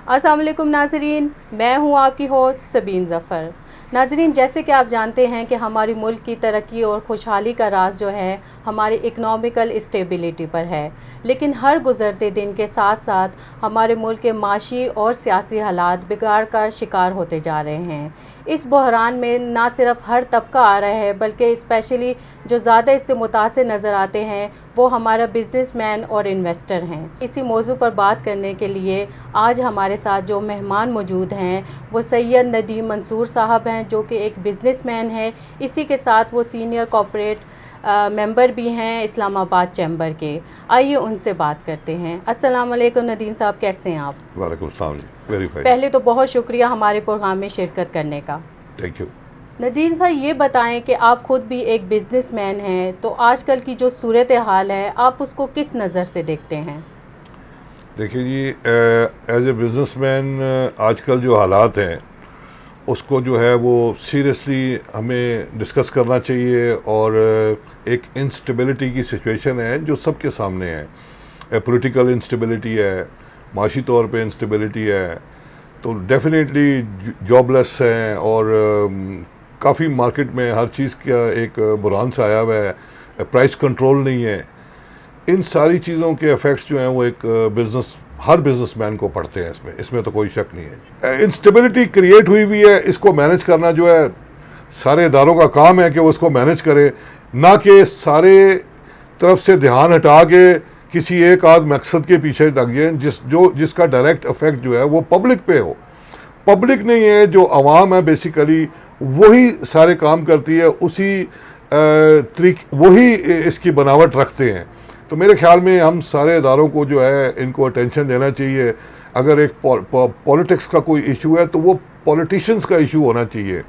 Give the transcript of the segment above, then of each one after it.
अस्सलाम वालेकुम नाज़रीन, मैं हूं आपकी होस्ट सबीन ज़फ़र। नाज़रीन, जैसे कि आप जानते हैं कि हमारी मुल्क की तरक्की और खुशहाली का राज जो है हमारी इकनॉमिकल स्टेबिलिटी पर है, लेकिन हर गुज़रते दिन के साथ साथ हमारे मुल्क के माशी और सियासी हालात बिगाड़ का शिकार होते जा रहे हैं। इस बहरान में ना सिर्फ हर तबका आ रहा है, बल्कि स्पेशली जो ज़्यादा इससे मुतासिर नज़र आते हैं वो हमारा बिजनेसमैन और इन्वेस्टर हैं। इसी मौजू पर बात करने के लिए आज हमारे साथ जो मेहमान मौजूद हैं वो सैयद नदीम मंसूर साहब हैं, जो कि एक बिजनेसमैन है। इसी के साथ वो सीनियर कॉर्पोरेट मेंबर भी हैं इस्लामाबाद चैम्बर के। आइए उनसे बात करते हैं। अस्सलाम वालेकुम नदीम साहब, कैसे हैं आप? वालेकुम सलाम जी, वेरी फाइन। पहले तो बहुत शुक्रिया हमारे प्रोग्राम में शिरकत करने का। Thank you. नदीम साहब, ये बताएं कि आप ख़ुद भी एक बिजनेसमैन हैं, तो आजकल की जो सूरत हाल है आप उसको किस नज़र से देखते हैं? देखिए जी, एज ए बिजनेसमैन आजकल जो हालात हैं उसको जो है वो सीरियसली हमें डिस्कस करना चाहिए। और एक इंस्टेबिलिटी की सिचुएशन है जो सबके सामने है। पॉलिटिकल इंस्टेबिलिटी है, माशी तौर पे इंस्टेबिलिटी है, तो डेफिनेटली जॉबलेस हैं और काफ़ी मार्केट में हर चीज़ का एक बुरहान सा आया हुआ है, प्राइस कंट्रोल नहीं है। इन सारी चीज़ों के इफ़ेक्ट्स जो हैं वो एक हर बिजनेसमैन को पड़ते हैं। इसमें तो कोई शक नहीं है। इंस्टेबिलिटी क्रिएट हुई हुई है, इसको मैनेज करना जो है सारे इदारों का काम है कि वो इसको मैनेज करे, ना कि सारे तरफ से ध्यान हटा के किसी एक आध मकसद के पीछे लग जाए जिसका डायरेक्ट इफेक्ट जो है वो पब्लिक पे हो। पब्लिक नहीं है, जो आवाम है बेसिकली वही सारे काम करती है, वही इसकी बनावट रखते हैं। तो मेरे ख्याल में हम सारे इदारों को जो है इनको अटेंशन देना चाहिए। अगर एक पॉलिटिक्स का कोई इशू है तो वो पॉलिटिशियंस का इशू होना चाहिए,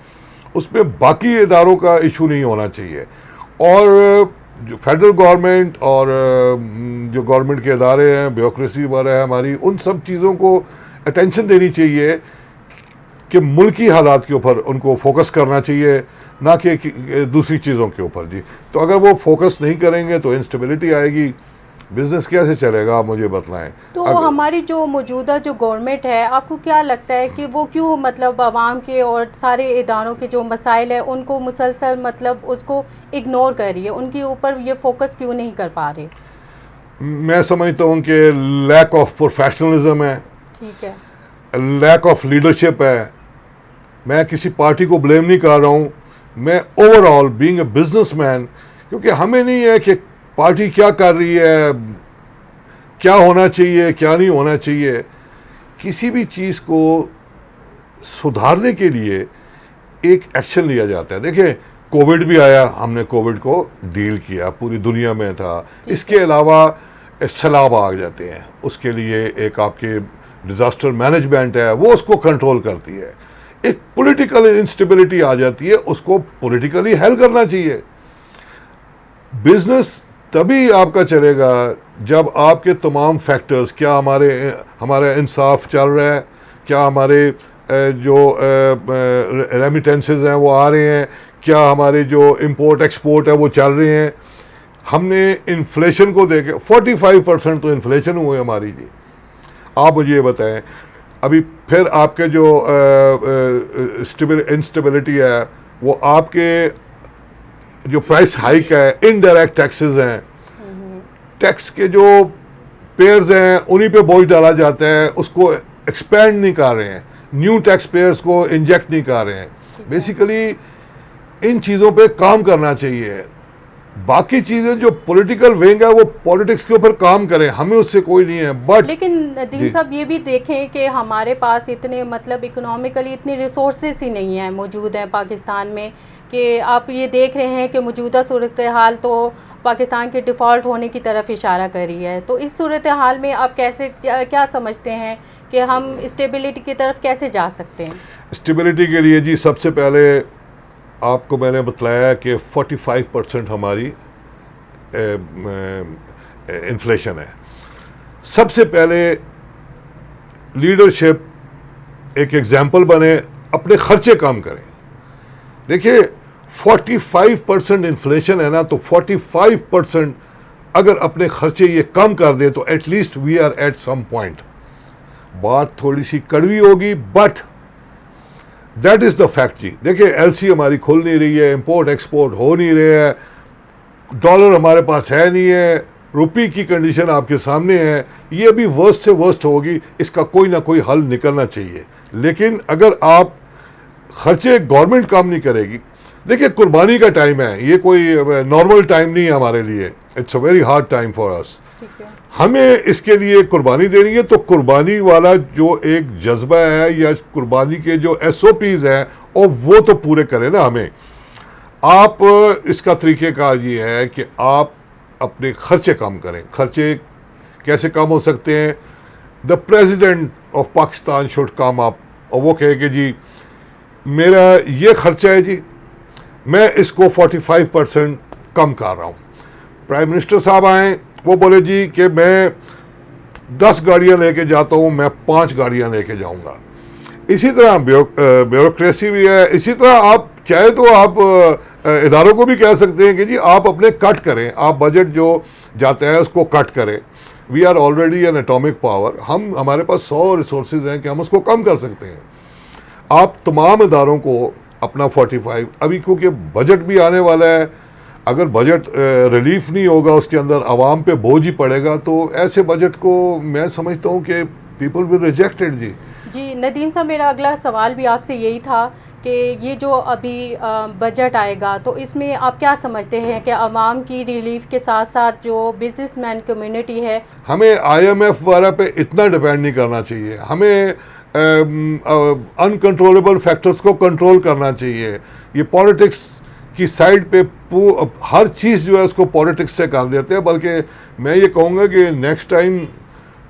उसमें बाकी इदारों का इशू नहीं होना चाहिए। और जो फेडरल गवर्नमेंट और जो गवर्नमेंट के इदारे हैं, ब्यूरोक्रेसी वगैरह है हमारी, उन सब चीज़ों को अटेंशन देनी चाहिए कि मुल्की हालात के ऊपर उनको फोकस करना चाहिए, ना कि दूसरी चीज़ों के ऊपर जी। तो अगर वो फोकस नहीं करेंगे तो इंस्टेबिलिटी आएगी, बिजनेस कैसे चलेगा आप मुझे बतलाएं। तो हमारी जो मौजूदा जो गवर्नमेंट है, आपको क्या लगता है कि वो क्यों मतलब आवाम के और सारे इदारों के जो मसाइल है उनको मुसलसल मतलब उसको इग्नोर कर रही है, उनके ऊपर ये फोकस क्यों नहीं कर पा रहे? मैं समझता हूँ कि लैक ऑफ प्रोफेशनलिज्म है, ठीक है, लैक ऑफ लीडरशिप है। मैं किसी पार्टी को ब्लेम नहीं कर रहा हूँ, मैं ओवरऑल बीइंग ए बिजनेसमैन, क्योंकि हमें नहीं है कि पार्टी क्या कर रही है, क्या होना चाहिए क्या नहीं होना चाहिए। किसी भी चीज़ को सुधारने के लिए एक एक्शन लिया जाता है। देखिए, कोविड भी आया, हमने कोविड को डील किया, पूरी दुनिया में था। इसके अलावा सैलाब आ जाते हैं, उसके लिए एक आपके डिज़ास्टर मैनेजमेंट है, वो उसको कंट्रोल करती है। एक पॉलिटिकल इंस्टेबिलिटी आ जाती है, उसको पॉलिटिकली हेल करना चाहिए। बिजनेस तभी आपका चलेगा जब आपके तमाम फैक्टर्स, क्या हमारा इंसाफ चल रहा है, क्या हमारे जो रेमिटेंसेस हैं वो आ रहे हैं, क्या हमारे जो इंपोर्ट एक्सपोर्ट है वो चल रहे हैं। हमने इन्फ्लेशन को देखे 45% तो इन्फ्लेशन हुई हमारी जी। आप मुझे ये बताएं, अभी फिर आपके जो इंस्टेबिलिटी है वो आपके जो प्राइस हाइक है, इनडायरेक्ट टैक्सेस हैं, टैक्स के जो पेयर्स हैं उन्हीं पे बोझ डाला जाता है, उसको एक्सपेंड नहीं कर रहे हैं, न्यू टैक्स पेयर्स को इंजेक्ट नहीं कर रहे हैं। बेसिकली इन चीज़ों पे काम करना चाहिए। बाकी चीज़ें जो पॉलिटिकल विंग है वो पॉलिटिक्स के ऊपर काम करें, हमें उससे कोई नहीं है। बट लेकिन नदीम साहब, ये भी देखें कि हमारे पास इतने मतलब इकोनॉमिकली इतनी रिसोर्सेस ही नहीं है मौजूद हैं पाकिस्तान में, कि आप ये देख रहे हैं कि मौजूदा सूरत हाल तो पाकिस्तान के डिफ़ॉल्ट होने की तरफ इशारा कर रही है। तो इस सूरत हाल में आप क्या समझते हैं कि हम स्टेबिलिटी की तरफ कैसे जा सकते हैं? स्टेबिलिटी के लिए जी सबसे पहले आपको मैंने बताया कि 45% हमारी इन्फ्लेशन है। सबसे पहले लीडरशिप एक एग्जाम्पल बने, अपने खर्चे कम करें। देखिए 45% इन्फ्लेशन है ना, तो 45% अगर अपने खर्चे ये कम कर दें तो at least we are at some point. बात थोड़ी सी कड़वी होगी, but that is the fact जी। देखिए एलसी हमारी खुल नहीं रही है, इंपोर्ट एक्सपोर्ट हो नहीं रहे है, डॉलर हमारे पास है नहीं है, रुपये की कंडीशन आपके सामने है, ये भी वर्स्ट से वर्स्ट होगी, इसका कोई ना कोई हल निकलना चाहिए। लेकिन अगर आप खर्चे गवर्नमेंट काम नहीं करेगी, देखिए कुर्बानी का टाइम है, ये कोई नॉर्मल टाइम नहीं है हमारे लिए, it's a very hard time for us. हमें इसके लिए कुर्बानी देनी है, तो कुर्बानी वाला जो एक जज्बा है या कुर्बानी के जो SOPs हैं और वो तो पूरे करें ना हमें। आप इसका तरीक़ेकार ये है कि आप अपने खर्चे कम करें। खर्चे कैसे कम हो सकते हैं? The president of Pakistan should come up और वो कहे कि जी मेरा ये खर्चा है जी, मैं इसको 45% कम कर रहा हूँ। प्राइम मिनिस्टर साहब आए, वो बोले जी कि मैं 10 गाड़ियाँ लेके जाता हूँ, मैं 5 गाड़ियाँ लेके जाऊँगा। इसी तरह ब्यूरोक्रेसी भी है। इसी तरह आप चाहे तो आप इदारों को भी कह सकते हैं कि जी आप अपने कट करें, आप बजट जो जाता है उसको कट करें। We are already an atomic power, हमारे पास 100 रिसोर्सेज हैं कि हम उसको कम कर सकते हैं। आप तमाम इदारों को अपना 45, अभी क्योंकि बजट भी आने वाला है, अगर बजट रिलीफ नहीं होगा, उसके अंदर आवाम पे बोझ ही पड़ेगा, तो ऐसे बजट को मैं समझता हूँ कि पीपल विल रिजेक्टेड जी। नदीम साहब, मेरा अगला सवाल भी आपसे यही था कि ये जो अभी बजट आएगा तो इसमें आप क्या समझते हैं कि आवाम की रिलीफ के साथ साथ जो बिजनेसमैन कम्युनिटी है, हमें IMF वगैरह पे इतना डिपेंड नहीं करना चाहिए, हमें अनकंट्रोलेबल फैक्टर्स को कंट्रोल करना चाहिए। ये पॉलिटिक्स की साइड पे हर चीज़ जो है उसको पॉलिटिक्स से कर देते हैं। बल्कि मैं ये कहूँगा कि नेक्स्ट टाइम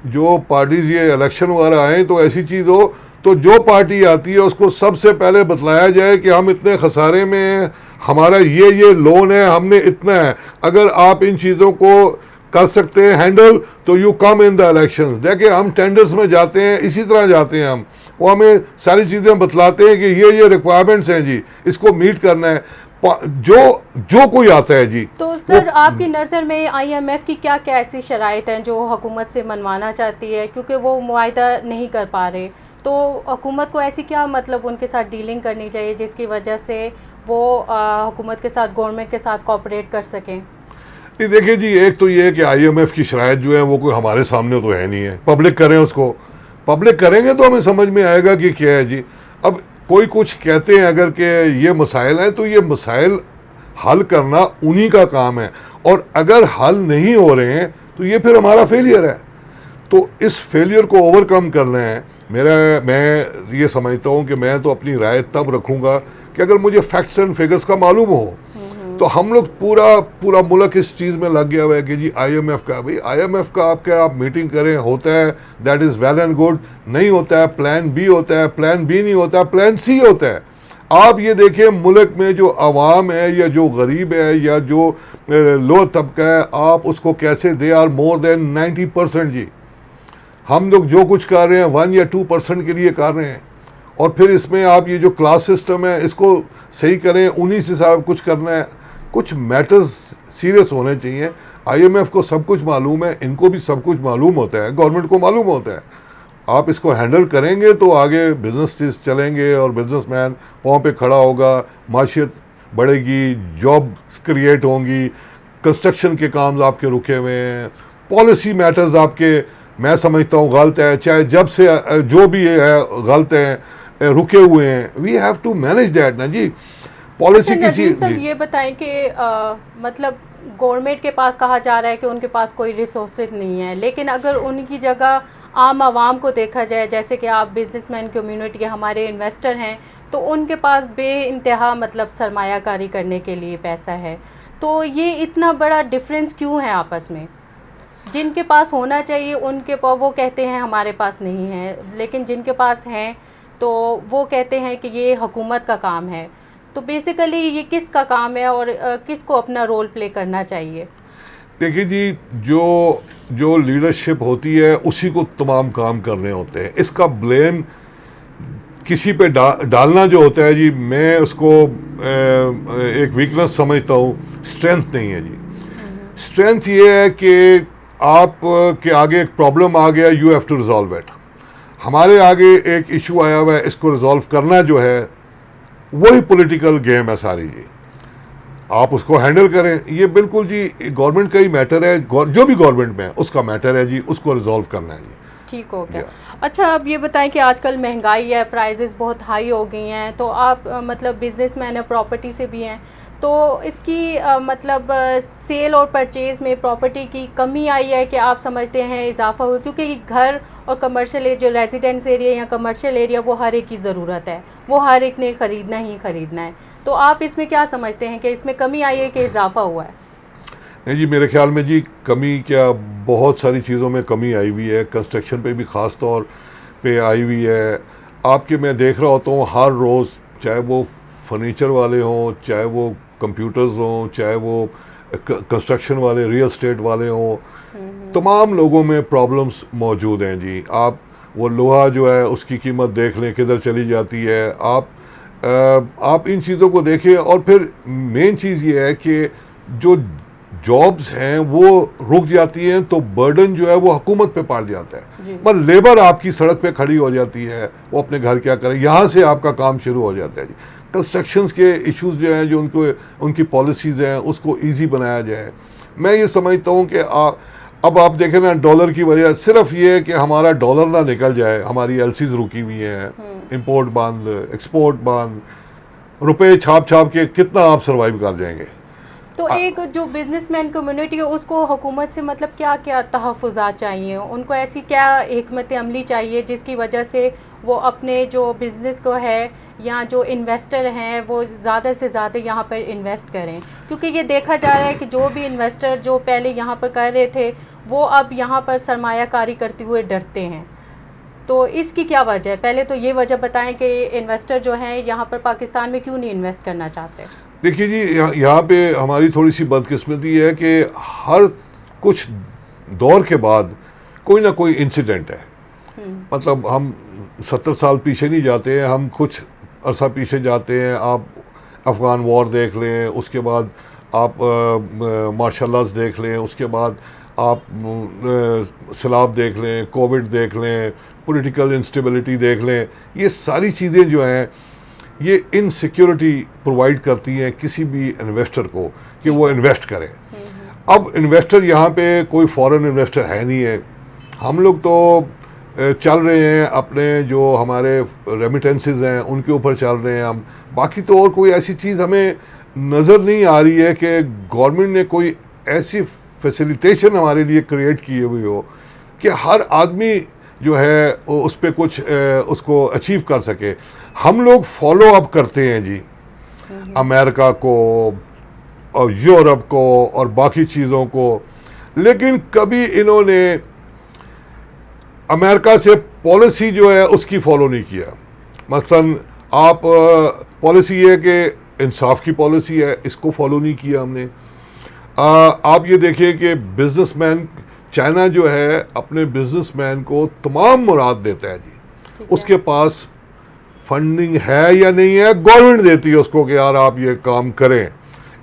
जो पार्टीज ये इलेक्शन वगैरह आए तो ऐसी चीज़ हो तो जो पार्टी आती है उसको सबसे पहले बतलाया जाए कि हम इतने खसारे में हैं, हमारा ये लोन है, हमने इतना है, अगर आप इन चीज़ों को कर सकते हैं हैंडल तो you come in the elections. देखिए हम टेंडर्स में जाते हैं, इसी तरह जाते हैं, वो हमें सारी चीज़ें बतलाते हैं कि ये रिक्वायरमेंट्स हैं जी, इसको मीट करना है, जो कोई आता है जी। तो सर आपकी नज़र में IMF की क्या क्या ऐसी शराइत हैं जो हुकूमत से मनवाना चाहती है, क्योंकि वो मुआहदा नहीं कर पा रहे, तो हुकूमत को ऐसी क्या मतलब उनके साथ डीलिंग करनी चाहिए जिसकी वजह से वो हुकूमत के साथ, गवर्नमेंट के साथ कोऑपरेट कर सकें? देखिए जी, एक तो ये है कि IMF की शराइत जो है वो कोई हमारे सामने तो है नहीं है, पब्लिक करें उसको, पब्लिक करेंगे तो हमें समझ में आएगा कि क्या है जी। अब कोई कुछ कहते हैं अगर कि ये मसाइल हैं तो ये मसाइल हल करना उन्हीं का काम है, और अगर हल नहीं हो रहे हैं तो ये फिर हमारा फेलियर है। तो इस फेलियर को ओवरकम करना है। मैं ये समझता हूँ कि मैं तो अपनी राय तब रखूँगा कि अगर मुझे फैक्ट्स एंड फिगर्स का मालूम हो। तो हम लोग पूरा मुल्क इस चीज़ में लग गया हुआ है कि जी IMF का, भाई IMF का आप मीटिंग करें, होता है that is well and good, नहीं होता है प्लान B होता है, प्लान B नहीं होता है, प्लान C होता है। आप ये देखिए मुल्क में जो आवाम है या जो गरीब है या जो लो तबका है, आप उसको कैसे, दे आर मोर देन 90% जी। हम लोग जो कुछ कर रहे हैं 1 या 2% के लिए कर रहे हैं, और फिर इसमें आप ये जो क्लास सिस्टम है इसको सही करें, उन्हीं से सारा कुछ करना है। कुछ मैटर्स सीरियस होने चाहिए। IMF को सब कुछ मालूम है, इनको भी सब कुछ मालूम होता है, गवर्नमेंट को मालूम होता है। आप इसको हैंडल करेंगे तो आगे बिजनेस चलेंगे और बिजनेसमैन पाँव पे खड़ा होगा, माशियत बढ़ेगी, जॉब क्रिएट होंगी, कंस्ट्रक्शन के काम आपके रुके हुए हैं, पॉलिसी मैटर्स आपके, मैं समझता हूँ गलत है, चाहे जब से जो भी है गलत है, रुके हुए हैं, we have to manage that ना जी। पॉलिसी किसी सर ये बताएं कि मतलब गवर्नमेंट के पास कहा जा रहा है कि उनके पास कोई रिसोर्सेज नहीं है, लेकिन अगर उनकी जगह आम आवाम को देखा जाए, जैसे कि आप बिजनेसमैन कम्युनिटी के हमारे इन्वेस्टर हैं, तो उनके पास बेइंतहा मतलब सरमायाकारी करने के लिए पैसा है, तो ये इतना बड़ा डिफरेंस क्यों है आपस में? जिनके पास होना चाहिए उनके पास वो कहते हैं हमारे पास नहीं है, लेकिन जिनके पास हैं तो वो कहते हैं कि ये हुकूमत का काम है। तो बेसिकली ये किसका काम है और किसको अपना रोल प्ले करना चाहिए? देखिए जी, जो लीडरशिप होती है उसी को तमाम काम करने होते हैं। इसका ब्लेम किसी पे डालना जो होता है जी, मैं उसको एक वीकनेस समझता हूँ, स्ट्रेंथ नहीं है जी। स्ट्रेंथ ये है कि आप के आगे एक प्रॉब्लम आ गया, you have to resolve it. हमारे आगे एक इशू आया हुआ है, इसको रिजॉल्व करना जो है वही पॉलिटिकल गेम है सारी जी। आप उसको हैंडल करें, ये बिल्कुल जी गवर्नमेंट का ही मैटर है, जो भी गवर्नमेंट में है उसका मैटर है जी, उसको रिजॉल्व करना है जी। ठीक हो गया। अच्छा, अब ये बताएं कि आजकल महंगाई है, प्राइजेस बहुत हाई हो गई हैं, तो आप मतलब बिजनेसमैन है, प्रॉपर्टी से भी हैं, तो इसकी मतलब सेल और परचेज़ में प्रॉपर्टी की कमी आई है कि आप समझते हैं इजाफा हुआ? क्योंकि घर और कमर्शियल एरिया, जो रेजिडेंस एरिया या कमर्शियल एरिया, वो हर एक की ज़रूरत है, वो हर एक ने ख़रीदना ही ख़रीदना है, तो आप इसमें क्या समझते हैं कि इसमें कमी आई है कि इजाफा हुआ है? नहीं जी, मेरे ख्याल में जी कमी क्या, बहुत सारी चीज़ों में कमी आई हुई है, कंस्ट्रक्शन पे भी ख़ास तौर पे आई हुई है। आपके मैं देख रहा होता हूँ हर रोज़, चाहे वो फर्नीचर वाले हों, चाहे वो कंप्यूटर्स हों, चाहे वो कंस्ट्रक्शन वाले, रियल एस्टेट वाले हों, तमाम लोगों में प्रॉब्लम्स मौजूद हैं जी। आप वो लोहा जो है उसकी कीमत देख लें किधर चली जाती है। आप इन चीज़ों को देखें, और फिर मेन चीज़ ये है कि जो जॉब्स हैं वो रुक जाती हैं, तो बर्डन जो है वो हुकूमत पे पड़ जाता है। पर लेबर आपकी सड़क पे खड़ी हो जाती है, वो अपने घर क्या करे, यहाँ से आपका काम शुरू हो जाता है जी। कंस्ट्रक्शंस के इश्यूज जो हैं, जो उनकी पॉलिसीज़ हैं, उसको इजी बनाया जाए। मैं ये समझता हूँ कि अब आप देखें ना, डॉलर की वजह सिर्फ ये है कि हमारा डॉलर ना निकल जाए, हमारी एलसीज रुकी हुई हैं, इंपोर्ट बंद, एक्सपोर्ट बंद, रुपए छाप छाप के कितना आप सर्वाइव कर जाएंगे। तो एक जो बिजनेसमैन कम्युनिटी है, उसको हुकूमत से मतलब क्या क्या तहफ़्फ़ुज़ात चाहिए, उनको ऐसी क्या हिकमत अमली चाहिए जिसकी वजह से वो अपने जो बिज़नेस को है या जो इन्वेस्टर हैं वो ज़्यादा से ज़्यादा यहाँ पर इन्वेस्ट करें? क्योंकि ये देखा जा रहा है कि जो भी इन्वेस्टर जो पहले यहाँ पर कर रहे थे, वो अब यहाँ पर सरमायाकारी करते हुए डरते हैं, तो इसकी क्या वजह है? पहले तो ये वजह बताएं कि इन्वेस्टर जो हैं यहाँ पर पाकिस्तान में क्यों नहीं इन्वेस्ट करना चाहते? देखिए जी, यहाँ पे हमारी थोड़ी सी बदकिस्मती है कि हर कुछ दौर के बाद कोई ना कोई इंसिडेंट है। मतलब हम 70 साल पीछे नहीं जाते हैं, हम कुछ अरसा पीछे जाते हैं। आप अफ़गान वॉर देख लें, उसके बाद आप मार्शल लॉज़ देख लें, उसके बाद आप सैलाब देख लें, कोविड देख लें, पॉलिटिकल इंस्टेबिलिटी देख लें। ये सारी चीज़ें जो हैं ये इनसिक्योरिटी प्रोवाइड करती हैं किसी भी इन्वेस्टर को कि वो इन्वेस्ट करें। अब इन्वेस्टर यहाँ पे कोई फॉरेन इन्वेस्टर है नहीं है, हम लोग तो चल रहे हैं अपने जो हमारे रेमिटेंसेस हैं उनके ऊपर चल रहे हैं हम। बाकी तो और कोई ऐसी चीज़ हमें नज़र नहीं आ रही है कि गवर्नमेंट ने कोई ऐसी फैसिलिटेशन हमारे लिए क्रिएट की हुई हो कि हर आदमी जो है उस पर कुछ उसको अचीव कर सके। हम लोग फॉलो अप करते हैं जी अमेरिका को और यूरोप को और बाकी चीज़ों को, लेकिन कभी इन्होंने अमेरिका से पॉलिसी जो है उसकी फॉलो नहीं किया। मसलन आप पॉलिसी ये कि इंसाफ की पॉलिसी है, इसको फॉलो नहीं किया हमने। आप ये देखिए कि बिजनेसमैन, चाइना जो है अपने बिजनेसमैन को तमाम मुराद देता है जी, उसके पास फंडिंग है या नहीं है, गवर्नमेंट देती है उसको कि यार आप ये काम करें,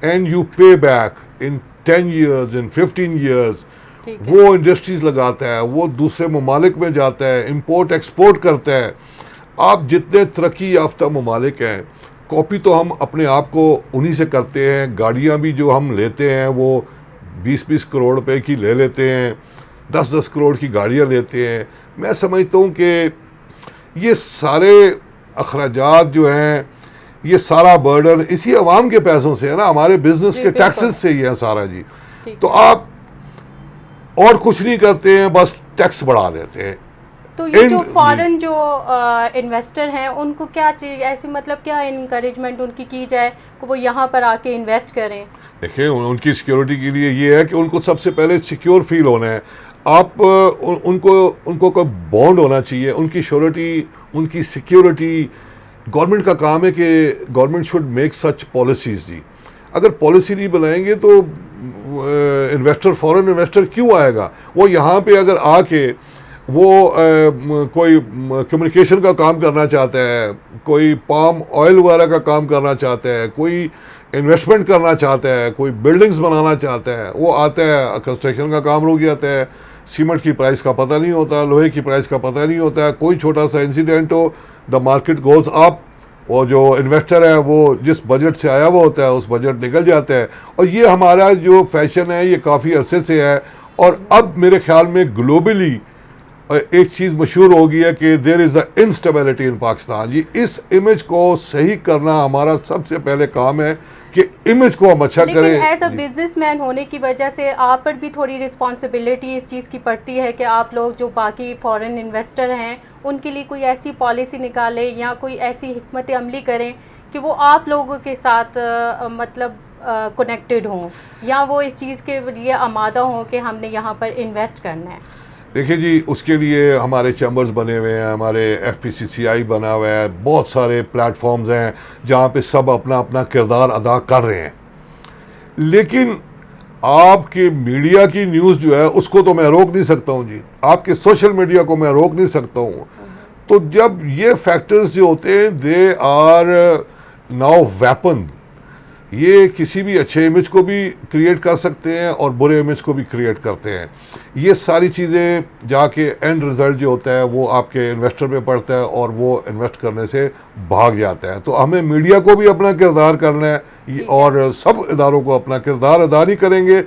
एंड यू पे back in 10 years, in 15 years। वो इंडस्ट्रीज लगाता है, वो दूसरे ममालिक में जाता है, इंपोर्ट एक्सपोर्ट करता है। आप जितने तरक्की याफ्ता ममालिक हैं, कॉपी तो हम अपने आप को उन्हीं से करते हैं। गाड़ियाँ भी जो हम लेते हैं वो 20-20 करोड़ रुपए की ले लेते हैं, 10-10 करोड़ की गाड़ियाँ लेते हैं। मैं समझता हूँ कि ये सारे अखराजात जो हैं, ये सारा बर्डन इसी अवाम के पैसों से है ना, हमारे बिजनेस के टैक्सेस से ही है सारा जी। तो आप और कुछ नहीं करते हैं, बस टैक्स बढ़ा देते हैं। तो ये जो फॉरेन जो इन्वेस्टर हैं उनको क्या चाहिए, ऐसी मतलब क्या इनकरेजमेंट उनकी की जाए कि वो यहाँ पर आके इन्वेस्ट करें? देखिए, उनकी सिक्योरिटी के लिए ये है कि उनको सबसे पहले सिक्योर फील होना है। आप उनको कोई बॉन्ड होना चाहिए, उनकी श्योरिटी, उनकी सिक्योरिटी। गवर्नमेंट का काम है कि government should make such policies जी। अगर पॉलिसी नहीं बनाएंगे तो इन्वेस्टर, फॉरेन इन्वेस्टर क्यों आएगा? वो यहाँ पे अगर आके वो कोई कम्युनिकेशन का काम करना चाहता है, कोई पाम ऑयल वगैरह का काम करना चाहता है, कोई इन्वेस्टमेंट करना चाहता है, कोई बिल्डिंग्स बनाना चाहता है, वो आता है, कंस्ट्रक्शन का काम रुक जाता है, सीमेंट की प्राइस का पता नहीं होता, लोहे की प्राइस का पता नहीं होता, कोई छोटा सा इंसिडेंट हो, द मार्केट गोज़ अप, और जो इन्वेस्टर है वो जिस बजट से आया हुआ होता है उस बजट निकल जाता है। और ये हमारा जो फैशन है ये काफ़ी अरसे से है, और अब मेरे ख्याल में ग्लोबली एक चीज़ मशहूर हो गई है कि देयर इज़ अ इंस्टेबिलिटी इन पाकिस्तान। ये इस इमेज को सही करना हमारा सबसे पहले काम है कि इमेज को हम अच्छा करें। लेकिन एज अ बिजनेसमैन होने की वजह से आप पर भी थोड़ी रिस्पॉन्सिबिलिटी इस चीज़ की पड़ती है कि आप लोग जो बाकी फॉरेन इन्वेस्टर हैं उनके लिए कोई ऐसी पॉलिसी निकालें या कोई ऐसी हिकमत अमली करें कि वो आप लोगों के साथ मतलब कनेक्टेड हों, या वो इस चीज़ के लिए आमादा हों कि हमने यहाँ पर इन्वेस्ट करना है। देखिए जी, उसके लिए हमारे चैम्बर्स बने हुए हैं, हमारे FPCCI बना हुआ है, बहुत सारे प्लेटफॉर्म्स हैं जहाँ पे सब अपना अपना किरदार अदा कर रहे हैं। लेकिन आपके मीडिया की न्यूज़ जो है उसको तो मैं रोक नहीं सकता हूँ जी, आपके सोशल मीडिया को मैं रोक नहीं सकता हूँ। तो जब ये फैक्टर्स जो होते हैं दे आर नाउ वेपन, ये किसी भी अच्छे इमेज को भी क्रिएट कर सकते हैं और बुरे इमेज को भी क्रिएट करते हैं। ये सारी चीज़ें जाके एंड रिज़ल्ट जो होता है वो आपके इन्वेस्टर पे पड़ता है और वो इन्वेस्ट करने से भाग जाता है। तो हमें मीडिया को भी अपना किरदार करना है और सब इदारों को अपना किरदार अदा नहीं करेंगे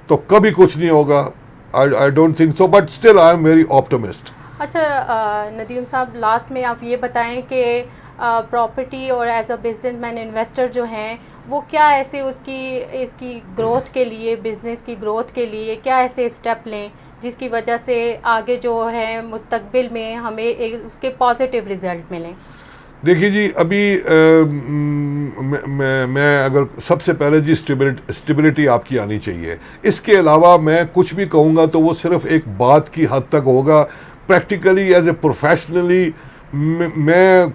तो कभी कुछ नहीं होगा। I don't think so, but still I am very optimist. अच्छा नदीम साहब, लास्ट में आप ये बताएं कि प्रॉपर्टी और एज अ बिजनेसमैन इन्वेस्टर जो हैं वो क्या ऐसे इसकी ग्रोथ के लिए, बिज़नेस की ग्रोथ के लिए क्या ऐसे स्टेप लें जिसकी वजह से आगे जो है मुस्तकबिल में हमें एक उसके पॉजिटिव रिज़ल्ट मिलें। देखिए जी, अभी मैं अगर सबसे पहले जी स्टेबिलिटी आपकी आनी चाहिए। इसके अलावा मैं कुछ भी कहूँगा तो वो सिर्फ एक बात की हद तक होगा। प्रैक्टिकली एज ए प्रोफेशनली मैं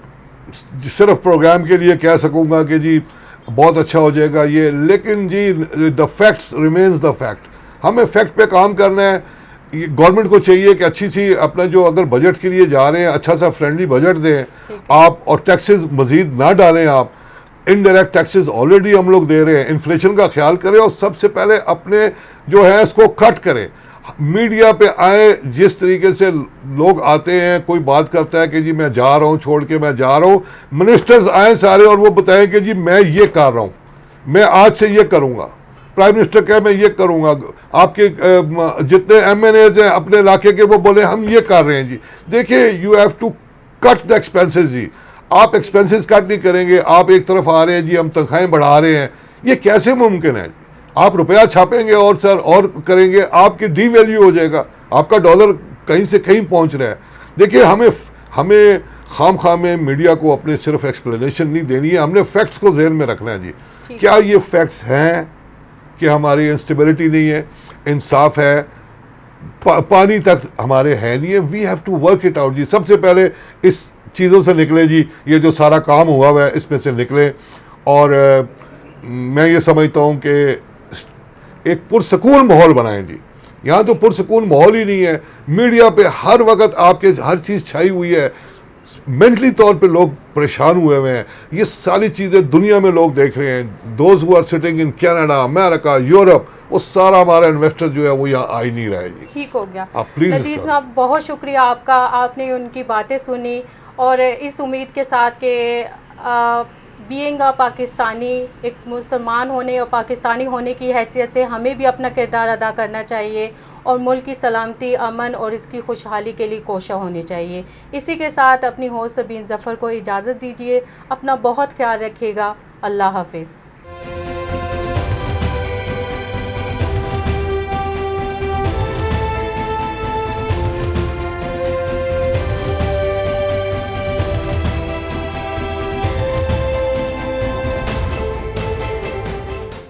सिर्फ प्रोग्राम के लिए कह सकूँगा कि जी बहुत अच्छा हो जाएगा ये, लेकिन जी the facts remains the fact. हमें फैक्ट पे काम करना है। गवर्नमेंट को चाहिए कि अच्छी सी अपना जो अगर बजट के लिए जा रहे हैं अच्छा सा फ्रेंडली बजट दें आप, और टैक्सेस मजीद ना डालें आप। इनडायरेक्ट टैक्सेस ऑलरेडी हम लोग दे रहे हैं, इन्फ्लेशन का ख्याल करें और सबसे पहले अपने जो है इसको कट करें। मीडिया पे आए, जिस तरीके से लोग आते हैं, कोई बात करता है कि जी मैं जा रहा हूँ, छोड़ के मैं जा रहा हूँ, मिनिस्टर्स आए सारे और वो बताएं कि जी मैं ये कर रहा हूँ, मैं आज से ये करूँगा। प्राइम मिनिस्टर कहे मैं ये करूँगा, आपके जितने MNAs हैं अपने इलाके के वो बोले हम ये कर रहे हैं जी। देखिए, you have to cut the expenses जी। आप एक्सपेंसेस कट नहीं करेंगे, आप एक तरफ आ रहे हैं जी हम तनख्वाहें बढ़ा रहे हैं, ये कैसे मुमकिन है? आप रुपया छापेंगे और सर और करेंगे, आपकी डी वैल्यू हो जाएगा, आपका डॉलर कहीं से कहीं पहुंच रहा है। देखिए, हमें खाम में मीडिया को अपने सिर्फ एक्सप्लेनेशन नहीं देनी है, हमने फैक्ट्स को जहन में रखना है जी। क्या ये फैक्ट्स हैं कि हमारी इंस्टेबिलिटी नहीं है, इंसाफ है, पानी तक हमारे है नहीं है। We have to work it out जी। सबसे पहले इस चीज़ों से निकले जी, ये जो सारा काम हुआ हुआ है इसमें से निकले। और मैं ये समझता हूँ कि एक पुरसकून माहौल बनाएं जी। यहाँ तो पुरसकून माहौल ही नहीं है। मीडिया पे हर वक्त आपके हर चीज़ छाई हुई है, मेंटली तौर पे लोग परेशान हुए हुए हैं। ये सारी चीज़ें दुनिया में लोग देख रहे हैं। Those who are sitting in Canada, America, Europe, वो सारा हमारा इन्वेस्टर जो है वो यहाँ आ ही नहीं रहा है जी। ठीक हो गया। आप प्लीज़ नज़ीर साहब, बहुत शुक्रिया आपका, आपने उनकी बातें सुनी और इस उम्मीद के साथ कि बीइंग अ पाकिस्तानी, एक मुसलमान होने और पाकिस्तानी होने की हैसियत से हमें भी अपना किरदार अदा करना चाहिए और मुल्क की सलामती, अमन और इसकी खुशहाली के लिए कोशिश होनी चाहिए। इसी के साथ अपनी होस्ट सबीन ज़फ़र को इजाज़त दीजिए। अपना बहुत ख्याल रखिएगा। अल्लाह हाफ़िज़।